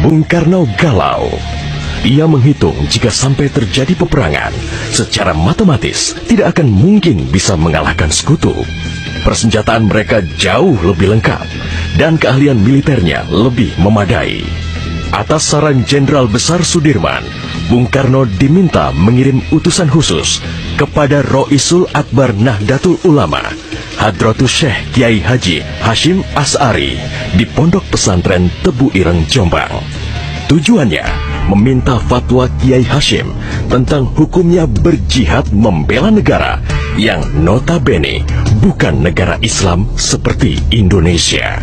Bung Karno galau. Ia menghitung jika sampai terjadi peperangan, secara matematis tidak akan mungkin bisa mengalahkan sekutu. Persenjataan mereka jauh lebih lengkap, dan keahlian militernya lebih memadai. Atas saran Jenderal Besar Sudirman, Bung Karno diminta mengirim utusan khusus kepada Roisul Akbar Nahdlatul Ulama, Hadratus Syekh Kiai Haji Hashim Asy'ari di Pondok Pesantren Tebu Ireng, Jombang. Tujuannya meminta fatwa Kiai Hashim tentang hukumnya berjihad membela negara yang notabene bukan negara Islam seperti Indonesia.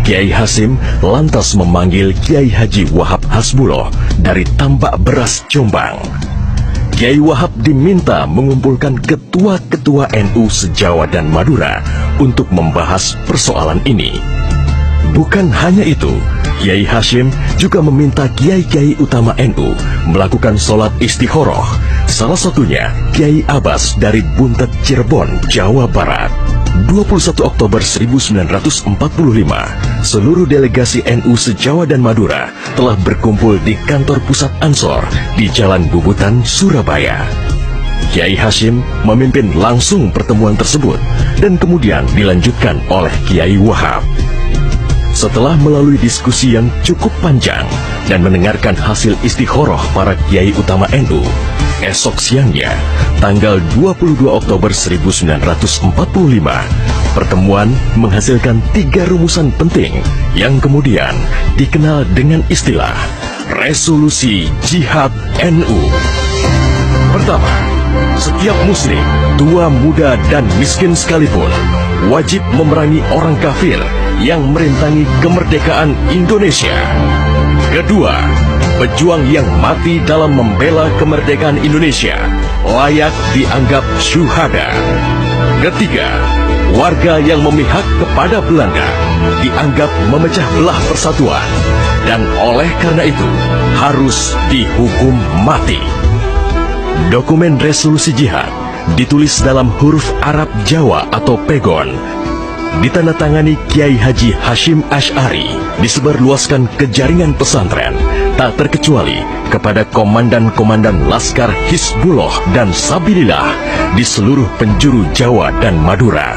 Kiai Hashim lantas memanggil Kiai Haji Wahab Hasbuloh dari Tambak Beras, Jombang. Kiai Wahab diminta mengumpulkan ketua-ketua NU se-Jawa dan Madura untuk membahas persoalan ini. Bukan hanya itu, Kiai Hashim juga meminta kiai-kiai utama NU melakukan sholat istikharah, salah satunya Kiai Abbas dari Buntet, Cirebon, Jawa Barat. 21 Oktober 1945, seluruh delegasi NU se-Jawa dan Madura telah berkumpul di kantor pusat Ansor di Jalan Bubutan, Surabaya. Kiai Hashim memimpin langsung pertemuan tersebut dan kemudian dilanjutkan oleh Kiai Wahab. Setelah melalui diskusi yang cukup panjang dan mendengarkan hasil istikharah para kiai utama NU, esok siangnya, tanggal 22 Oktober 1945, pertemuan menghasilkan 3 rumusan penting yang kemudian dikenal dengan istilah Resolusi Jihad NU. Pertama, setiap muslim, tua, muda, dan miskin sekalipun, wajib memerangi orang kafir yang merintangi kemerdekaan Indonesia. Kedua, pejuang yang mati dalam membela kemerdekaan Indonesia layak dianggap syuhada. Ketiga, warga yang memihak kepada Belanda dianggap memecah belah persatuan dan oleh karena itu harus dihukum mati. Dokumen resolusi jihad ditulis dalam huruf Arab Jawa atau pegon, ditandatangani Kiai Haji Hashim Asy'ari, disebarluaskan ke jaringan pesantren, tak terkecuali kepada komandan-komandan Laskar Hizbullah dan Sabilillah di seluruh penjuru Jawa dan Madura.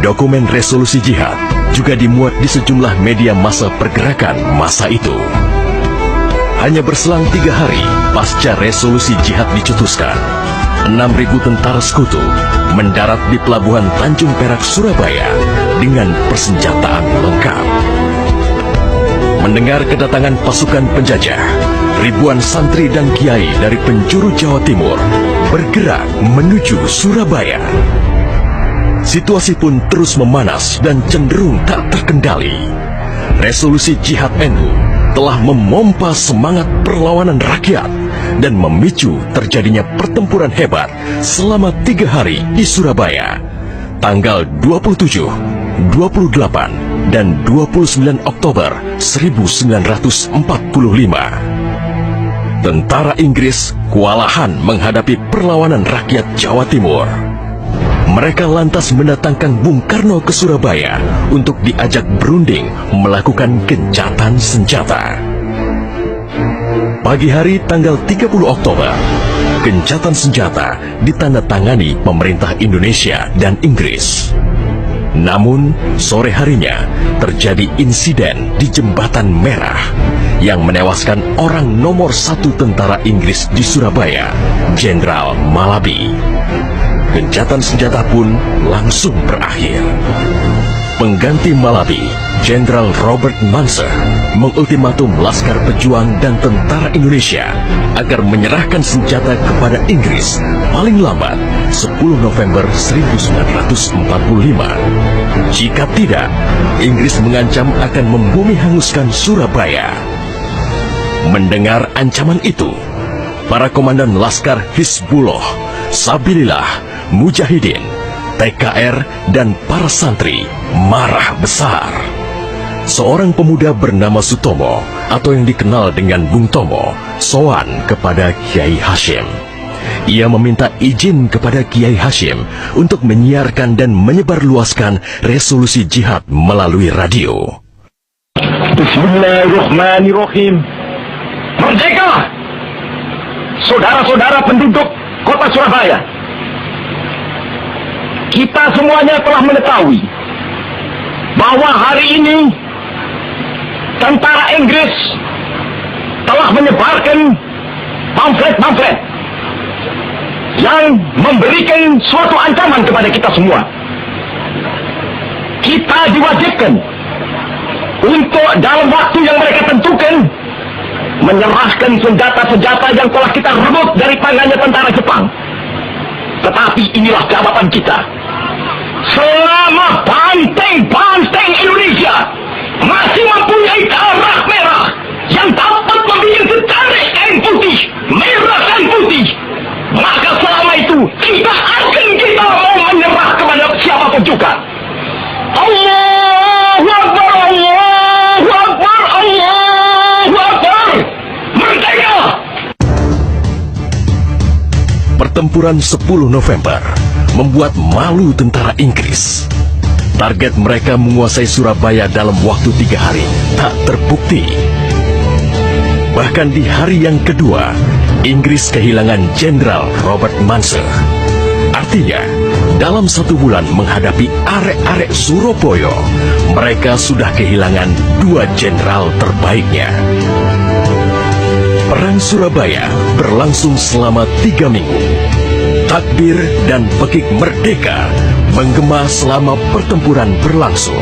Dokumen resolusi jihad juga dimuat di sejumlah media massa pergerakan masa itu. Hanya berselang 3 hari pasca resolusi jihad dicetuskan, 6.000 tentara sekutu mendarat di Pelabuhan Tanjung Perak, Surabaya dengan persenjataan lengkap. Mendengar kedatangan pasukan penjajah, ribuan santri dan kiai dari penjuru Jawa Timur bergerak menuju Surabaya. Situasi pun terus memanas dan cenderung tak terkendali. Resolusi Jihad NU telah memompa semangat perlawanan rakyat dan memicu terjadinya pertempuran hebat selama 3 hari di Surabaya, tanggal 27, 28, dan 29 Oktober 1945. Tentara Inggris kewalahan menghadapi perlawanan rakyat Jawa Timur. Mereka lantas mendatangkan Bung Karno ke Surabaya untuk diajak berunding melakukan gencatan senjata. Pagi hari tanggal 30 Oktober, gencatan senjata ditandatangani pemerintah Indonesia dan Inggris. Namun, sore harinya terjadi insiden di Jembatan Merah yang menewaskan orang nomor 1 tentara Inggris di Surabaya, Jenderal Malabi. Gencatan senjata pun langsung berakhir. Pengganti Malabi, Jenderal Robert Munser, mengultimatum Laskar Pejuang dan tentara Indonesia agar menyerahkan senjata kepada Inggris paling lambat 10 November 1945. Jika tidak, Inggris mengancam akan membumi hanguskan Surabaya. Mendengar ancaman itu, para komandan Laskar Hizbullah, Sabilillah, Mujahidin, TKR, dan para santri marah besar. Seorang pemuda bernama Sutomo atau yang dikenal dengan Bung Tomo sowan kepada Kiai Hashim. Ia meminta izin kepada Kiai Hashim untuk menyiarkan dan menyebarluaskan resolusi jihad melalui radio. Bismillahirrahmanirrahim. Merdeka! Saudara-saudara penduduk kota Surabaya, kita semuanya telah mengetahui bahwa hari ini tentara Inggris telah menyebarkan pamflet-pamflet yang memberikan suatu ancaman kepada kita semua. Kita diwajibkan untuk dalam waktu yang mereka tentukan menyerahkan senjata-senjata yang telah kita rebut dari tangannya tentara Jepang. Tetapi inilah jawaban kita. Selama banteng-banteng Indonesia masih mempunyai darah merah yang dapat membuat setarik kain putih, merah dan putih, maka selama itu tidak akan kita mau menyerah kepada siapapun juga. Allahu Akbar, Allahu Akbar, Allahu Akbar. Merdeka! Pertempuran 10 November membuat malu tentara Inggris. Target mereka menguasai Surabaya dalam waktu 3 hari tak terbukti. Bahkan di hari yang kedua, Inggris kehilangan Jenderal Robert Munser. Artinya, dalam 1 bulan menghadapi arek-arek Surabaya, mereka sudah kehilangan 2 jenderal terbaiknya. Perang Surabaya berlangsung selama 3 minggu. Takbir dan pekik merdeka menggema selama pertempuran berlangsung.